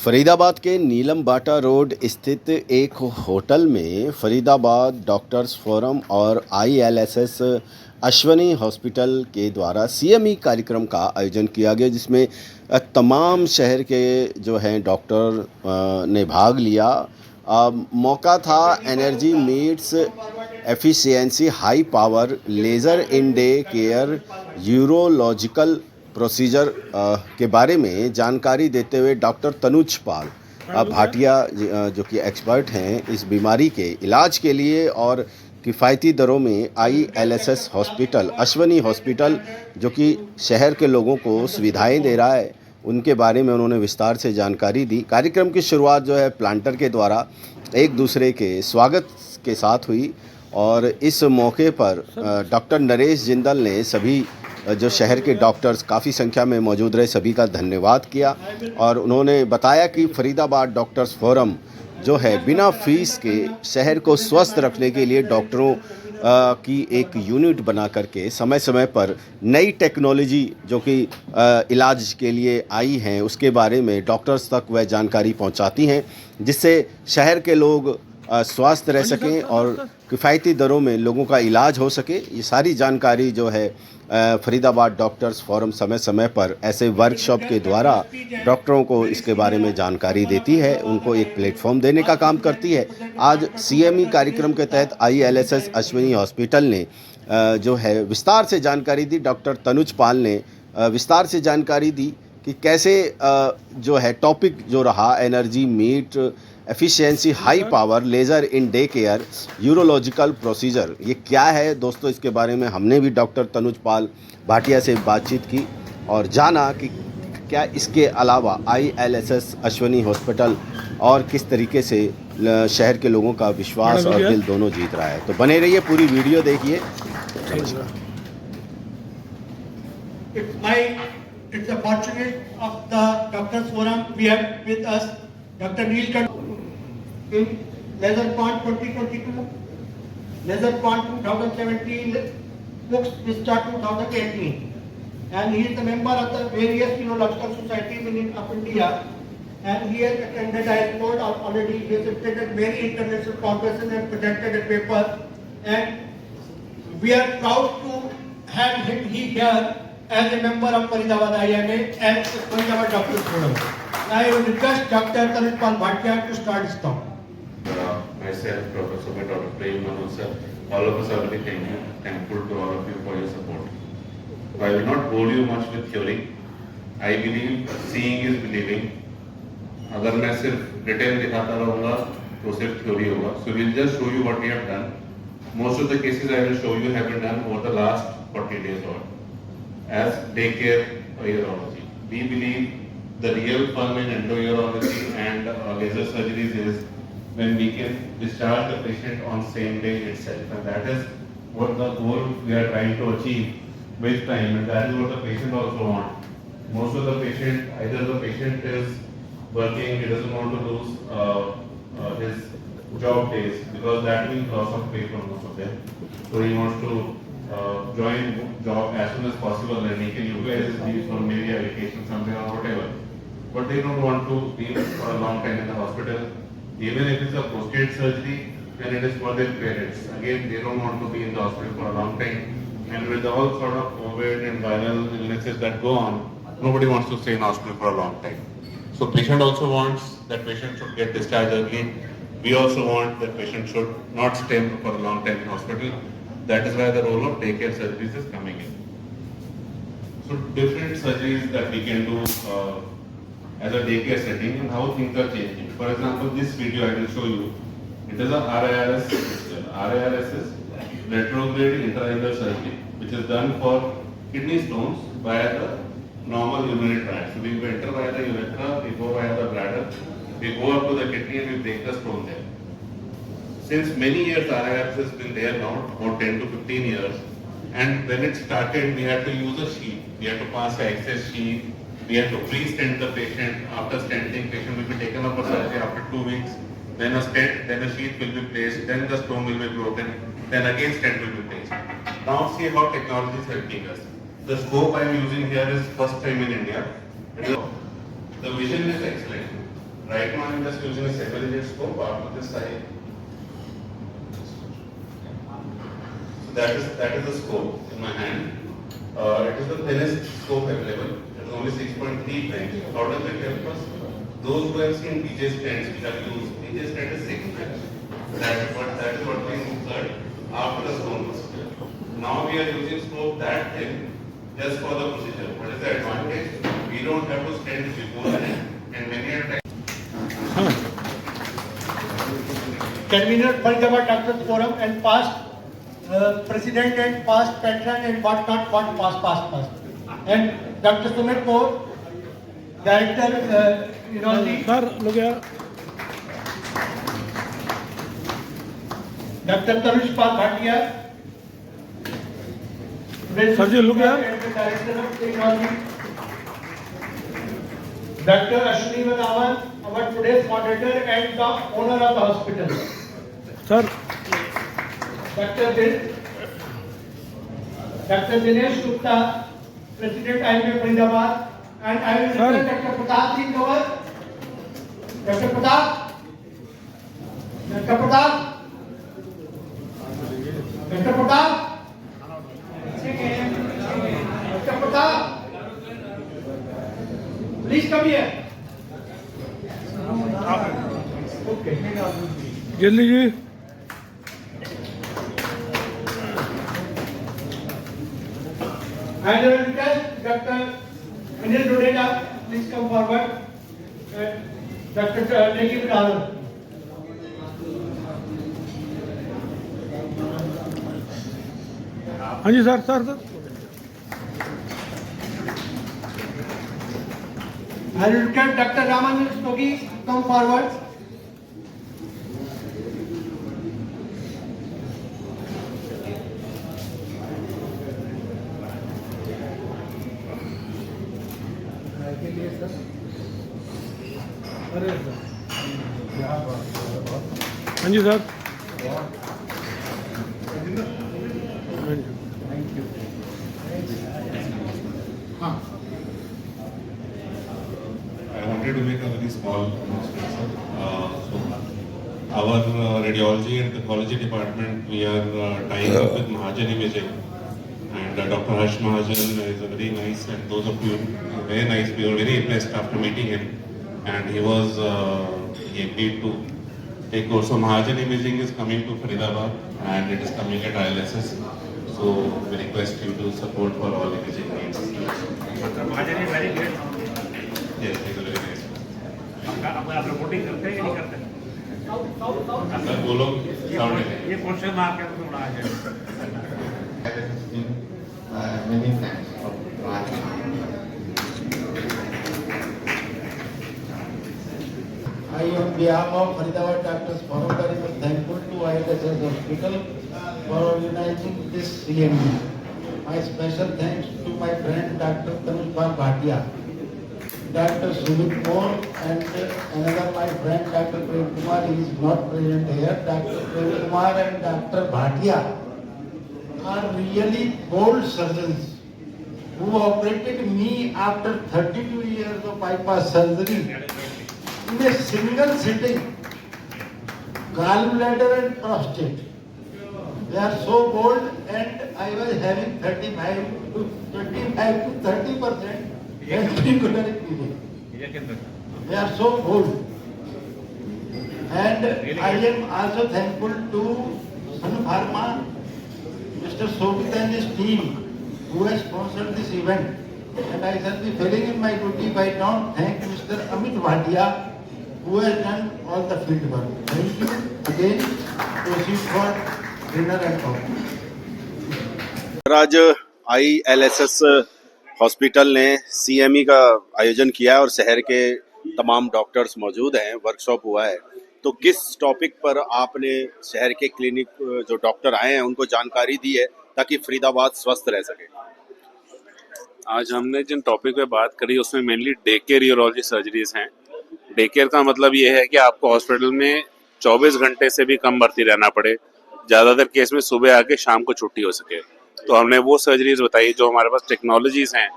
फरीदाबाद के नीलम बाटा रोड स्थित एक होटल में फरीदाबाद डॉक्टर्स फोरम और आईएलएसएस अश्वनी हॉस्पिटल के द्वारा सीएमई कार्यक्रम का आयोजन किया गया, जिसमें तमाम शहर के जो हैं डॉक्टर ने भाग लिया। मौका था energy meets efficiency high power laser in day care urological procedure के बारे में जानकारी देते हुए डॉक्टर तनुज पाल भाटिया जो कि एक्सपर्ट हैं इस बीमारी के इलाज के लिए और किफ़ायती दरों में आईएलएसएस हॉस्पिटल अश्वनी हॉस्पिटल जो कि शहर के लोगों को सुविधाएं दे रहा है, उनके बारे में उन्होंने विस्तार से जानकारी दी। कार्यक्रम की शुरुआत जो है प्लांटर के द्वारा एक दूसरे के स्वागत के साथ हुई और इस मौके पर डॉक्टर नरेश जिंदल ने सभी जो शहर के डॉक्टर्स काफ़ी संख्या में मौजूद रहे सभी का धन्यवाद किया और उन्होंने बताया कि फरीदाबाद डॉक्टर्स फोरम जो है बिना फीस के शहर को स्वस्थ रखने के लिए डॉक्टरों की एक यूनिट बना करके समय समय पर नई टेक्नोलॉजी जो कि इलाज के लिए आई हैं उसके बारे में डॉक्टर्स तक वह जानकारी पहुंचाती हैं, जिससे शहर के लोग स्वस्थ रह सकें और किफ़ायती दरों में लोगों का इलाज हो सके। ये सारी जानकारी जो है फरीदाबाद डॉक्टर्स फोरम समय समय पर ऐसे वर्कशॉप के द्वारा डॉक्टरों को इसके बारे में जानकारी देती है, उनको एक प्लेटफॉर्म देने का काम करती है। आज सीएमई कार्यक्रम के तहत आईएलएसएस अश्विनी हॉस्पिटल ने जो है विस्तार से जानकारी दी। डॉक्टर तनुज पाल ने विस्तार से जानकारी दी कि कैसे जो है टॉपिक जो रहा energy meet efficiency high power laser in day care urological procedure, ये क्या है दोस्तों, इसके बारे में हमने भी डॉक्टर तनुज पाल भाटिया से बातचीत की और जाना कि क्या इसके अलावा आईएलएसएस अश्वनी हॉस्पिटल और किस तरीके से शहर के लोगों का विश्वास और दिल दोनों जीत रहा है। तो बने रहिए, पूरी वीडियो देखिए। It's a fortunate of the Doctors Forum. We have with us Dr. Neelkanth in Laser Pond 2022, Laser Pond 2017, Books Discharge 2018, and he is a member of the various urological societies in of India. And he has attended, I have told already, he has attended many international congresses and presented a paper. And we are proud to have him here as a member of Faridabad IMA and Faridabad Doctors Forum. I will request Dr. Tanuj Pal Bhatia to start his talk. Myself, Professor Dr. Prem Manoj sir, all of us are very thankful to all of you for your support. I will not bore you much with theory. I believe seeing is believing. अगर मैं सिर्फ detail दिखाता रहूँगा तो सिर्फ theory होगा. So we'll just show you what we have done. Most of the cases I will show you have been done over the last 40 days or as daycare urology. We believe the real fun in endourology and laser surgeries is when we can discharge the patient on same day itself, and that is what the goal we are trying to achieve with time, and that is what the patient also wants. Most of the patient, either the patient is working, he doesn't want to lose his job days because that means loss of pay for most of them. So he wants to join job as soon as possible and he can utilize his leave for maybe a vacation somewhere or whatever. But they don't want to be for a long time in the hospital. Even if it's a prostate surgery, then it is for their parents. Again, they don't want to be in the hospital for a long time. And with all sort of COVID and viral illnesses that go on, nobody wants to stay in hospital for a long time. So patient also wants that patient should get discharged early. We also want that patient should not stay for a long time in hospital. That is why the role of daycare surgeries is coming in. So different surgeries that we can do as a daycare setting and how things are changing. For example, this video I will show you. It is a RIRS. RIRS is retrograde intrarenal surgery, which is done for kidney stones via the normal urinary tract. So we enter via the urethra, we go via the bladder, we go up to the kidney and we break the stone there. Since many years, RIRS has been there now, about 10 to 15 years. And when it started, we had to use a sheet. We had to pass an access sheet. We had to pre-stent the patient. After stenting, patient will be taken up for surgery after 2 weeks. Then a stent, then a sheet will be placed. Then the stone will be broken. Then again stent will be placed. Now see how technology is helping us. The scope I am using here is first time in India. The vision is excellent. Right now I'm just using a 7-inch scope. After this I that is the scope in my hand. It is the thinnest scope available. It is only 6.3 French. How does it help us? Those who have seen DJ stands which are used, DJ stand is 6 French. That is what we insert after the stone procedure. Now we are using scope that thin just for the procedure. What is the advantage? We don't have to stand beforehand and many a time. Convener Faridabad Doctors Forum and past president and past patron and what not, what past. And Dr. Sumit Kaur, Director, Urology. Sir लोग यार Dr. Tanush Pal Bhatia. Sir ji, look here. Director of Technology. Dr. Ashwini Vadawan, our today's moderator and the owner of the hospital. Sir Dr. Dinesh Gupta, President IMA Faridabad, and I will request Dr. Pratap Singh Kanwar. Dr. Pratap. Dr. Pratap. Dr. Pratap. Dr. Pratap. Please come here. Okay. जल्दी जी I will request Dr. Anil Rodela, please come forward. Dr. Negib Rahul. हाँ जी sir sir sir I will request Dr. Ramanand Stogi, come forward. हाँ जी sir I wanted to make a very small announcement, sir. Our radiology and pathology department, we are tying up with Mahajan Imaging, and Dr. Harsh Mahajan is a very nice, and those of you, very nice. We were very impressed after meeting him, and he agreed to take over. So Mahajan Imaging is coming to Faridabad, and it is coming at ILSS. So we request you to support for all imaging needs. Mahajan is very great. Yes, he's a very nice. आप reporting करते हैं या नहीं करते? Sir बोलो sound ये question mark है तो बड़ा है। Many thanks for watching. I, on behalf of Faridabad Doctors Forum, very much thankful to ILSS Hospital for organizing this CME. My special thanks to my friend Dr. Tanush Pal Bhatia, Dr. Sumit Kaur, and another my friend Dr. Prem Kumar. He is not present here. Dr. Prem Kumar and Dr. Bhatia are really bold surgeons who operated me after 32 years of bypass surgery in a single sitting, gallbladder and prostate. They are so bold, and I was having 25 to 30% ventricular period. They are so bold. And I am also thankful to Sun Pharma, Mr. Sobit and his team who has sponsored this event. And I shall be failing in my duty by now thank Mr. Amit Bhatia who has done all the field work. Thank you again. Proceed for dinner and coffee. आज ILSS hospital ने CME का आयोजन किया है और शहर के तमाम डॉक्टर्स मौजूद हैं, वर्कशॉप हुआ है। तो किस टॉपिक पर आपने शहर के क्लिनिक जो डॉक्टर आए हैं उनको जानकारी दी है ताकि फरीदाबाद स्वस्थ रह सके? आज हमने जिन टॉपिक पे बात करी उसमें mainly day care urology surgeries हैं। डे केयर का मतलब ये है कि आपको हॉस्पिटल में 24 घंटे से भी कम भर्ती रहना पड़े, ज़्यादातर केस में सुबह आके शाम को छुट्टी हो सके। तो हमने वो सर्जरीज बताई जो हमारे पास टेक्नोलॉजीज हैं,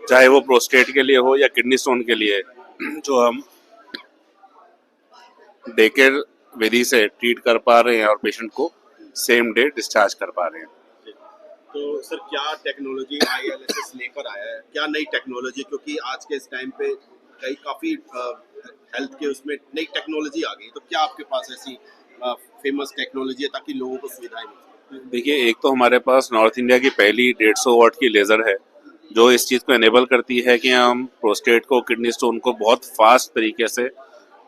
चाहे वो प्रोस्टेट के लिए हो या किडनी स्टोन के लिए, जो हम डे केयर विधि से ट्रीट कर पा रहे हैं और पेशेंट को सेम डे डिस्चार्ज कर पा रहे हैं। तो सर क्या टेक्नोलॉजी आईएलएसएस लेकर आया है, क्या नई टेक्नोलॉजी, क्योंकि आज के इस टाइम पे काफ़ी हेल्थ के उसमें नई टेक्नोलॉजी आ गई, तो क्या आपके पास ऐसी फेमस टेक्नोलॉजी है ताकि लोगों को सुविधाएं मिल सकें? देखिए, एक तो हमारे पास नॉर्थ इंडिया की पहली 150 वाट की लेज़र है जो इस चीज़ को एनेबल करती है कि हम प्रोस्टेट को, किडनी स्टोन को बहुत फास्ट तरीके से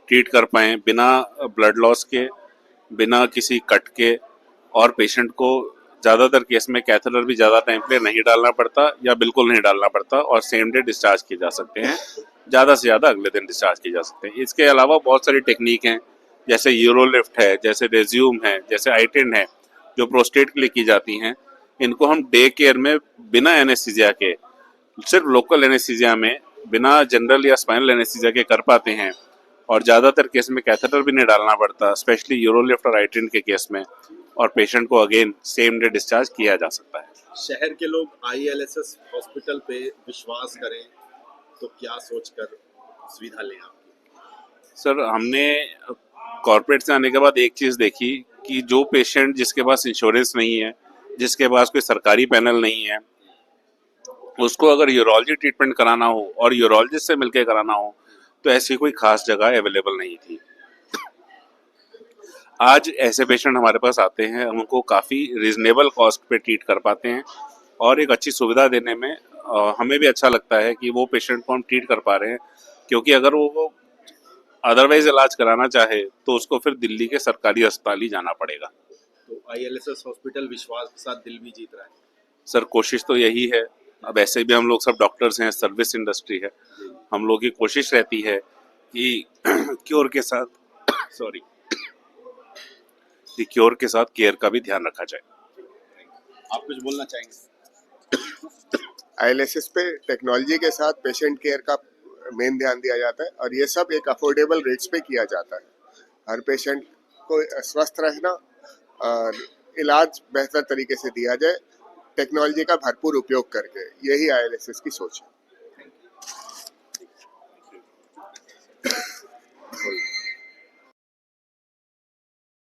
ट्रीट कर पाएँ बिना ब्लड लॉस के, बिना किसी कट के, और पेशेंट को ज़्यादातर केस में कैथेटर भी ज़्यादा टाइम पे नहीं डालना पड़ता या बिल्कुल नहीं डालना पड़ता और सेम डे डिस्चार्ज किए जा सकते हैं, ज़्यादा से ज़्यादा अगले दिन डिस्चार्ज किए जा सकते हैं। इसके अलावा बहुत सारी टेक्निक हैं, जैसे यूरोलिफ्ट है, जैसे रेज्यूम है, जैसे आईटेन है, जो प्रोस्टेट के लिए की जाती हैं। इनको हम डे केयर में बिना एनेस्थीसिया के, सिर्फ लोकल एनेस्थीसिया में, बिना जनरल या स्पाइनल एनेस्थीसिया के कर पाते हैं और ज़्यादातर केस में कैथेटर भी नहीं डालना पड़ता, स्पेशली यूरोलिफ्ट और आईटेन के केस में, और पेशेंट को अगेन सेम डे डिस्चार्ज किया जा सकता है। शहर के लोग आईएलएसएस हॉस्पिटल पे विश्वास करें तो क्या सोचकर सुविधा लें आप? सर, हमने कॉर्पोरेट से आने के बाद एक चीज़ देखी कि जो पेशेंट जिसके पास इंश्योरेंस नहीं है, जिसके पास कोई सरकारी पैनल नहीं है, उसको अगर यूरोलॉजी ट्रीटमेंट कराना हो और यूरोलॉजिस्ट से मिलकर कराना हो तो ऐसी कोई खास जगह अवेलेबल नहीं थी। आज ऐसे पेशेंट हमारे पास आते हैं, हम उनको काफ़ी रीजनेबल कॉस्ट पे ट्रीट कर पाते हैं और एक अच्छी सुविधा देने में हमें भी अच्छा लगता है कि वो पेशेंट को हम ट्रीट कर पा रहे हैं, क्योंकि अगर वो अदरवाइज इलाज कराना चाहे तो उसको फिर दिल्ली के सरकारी अस्पताल ही जाना पड़ेगा। तो आईएलएसएस हॉस्पिटल विश्वास के साथ दिल भी जीत रहा है। सर, कोशिश तो यही है। अब ऐसे भी हम लोग सब डॉक्टर्स हैं, सर्विस इंडस्ट्री है, हम लोग की कोशिश रहती है कि क्योर के साथ सॉरी कि क्योर के साथ केयर का भी ध्यान रखा जाए। आप कुछ बोलना चाहेंगे? आईएलएसएस पे टेक्नोलॉजी के साथ पेशेंट केयर का मेन ध्यान दिया जाता है और ये सब एक अफोर्डेबल रेट्स पे किया जाता है। हर पेशेंट को स्वस्थ रहना और इलाज बेहतर तरीके से दिया जाए टेक्नोलॉजी का भरपूर उपयोग करके, यही आईएलएसएस की सोच है।